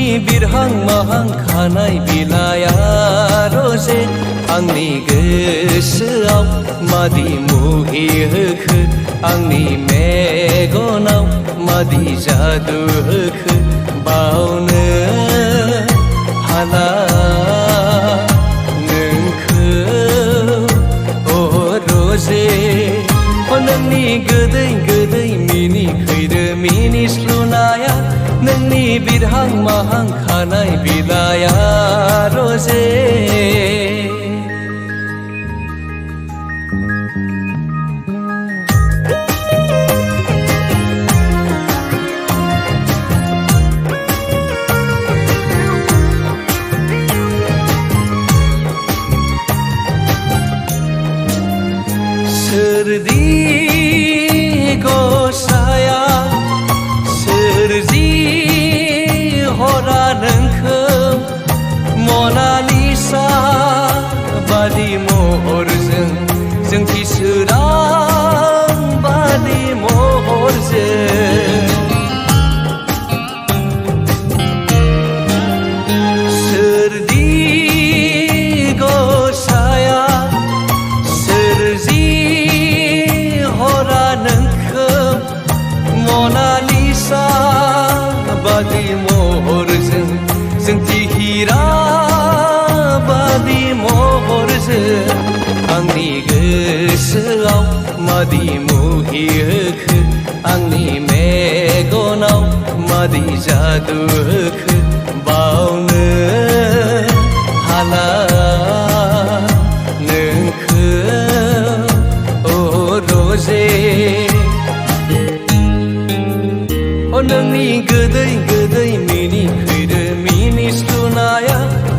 नोंनि बिरहां माहां खानाय बिलाया रजे आंनि गोसोआव मादि मुहि होखो आंनि मेगनाव मादि जादु होखो बावनो हाला नोंखौ अ रजे नोंनि गोदै गोदै मिनिखैरो मिनिस्लुनाया नोंनि बिरहां माहां खानाय बिलाया रजे सोरदि गसाया सोरजि हरा नोंखौ मनालिसा बादि महरजों जोंथि सोरां बादि महरजों सोरदि गसाया सोरजि मनालिसा बादि महरजों जोंथि हीरा बादि महरजों आंनि गोसोआव मादि मुहि होखो आंनि मेगनाव मादि जादु होखो बावनो हाला नोंखौ अ रजे नोंनि गोदै गोदै मिनिखैरो मिनिस्लुनाया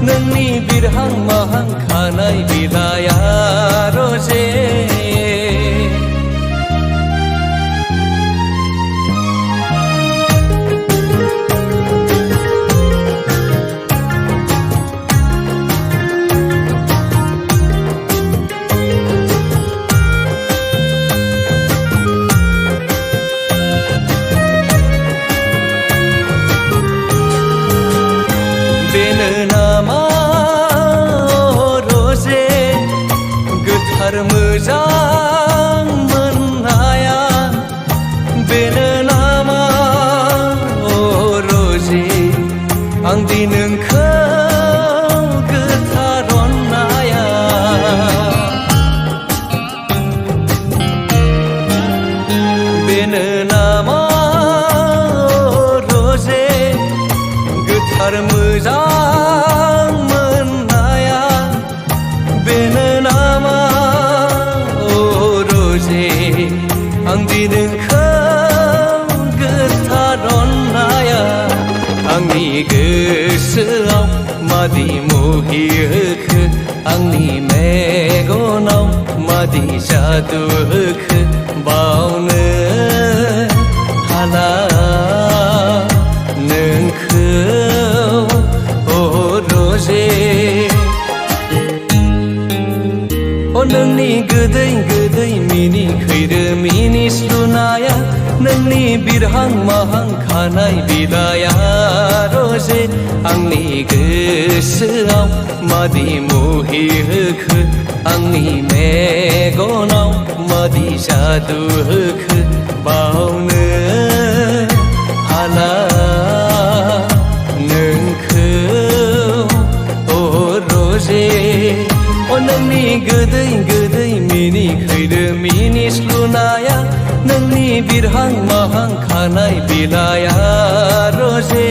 नोंनि बिरहां माहां खानाय बिलाया रजे बेनो नामा रजे गोथार मोजां मोननाया बेनो नामा रजे आंदि नोंखौ गोथार अननाया बेनो नामा रजे गोथार मोजां मोननाया बेनो नामा रजे आंदि नोंखौ गोथार अननाया आंनि गोसोआव मादि मुहि होखो आंनि मेगनाव मादि जादु होखो बावनो हाला नोंखौ रजे नोंनि गोदै गोदै मिनिखैरो मिनिस्लुनाया नोंनि बिरहां माहां खानाय बिलाया रजे आंनि गोसोआव मादि मुहि होखो आंनि मेगनाव मादि जादु होखो बावनो हाला नोंखौ रजे नोंनि गोदै गोदै मिनिखैरो मिनिस्लुनाया नोंनि बिरहां माहां खानाय बिलाया रजे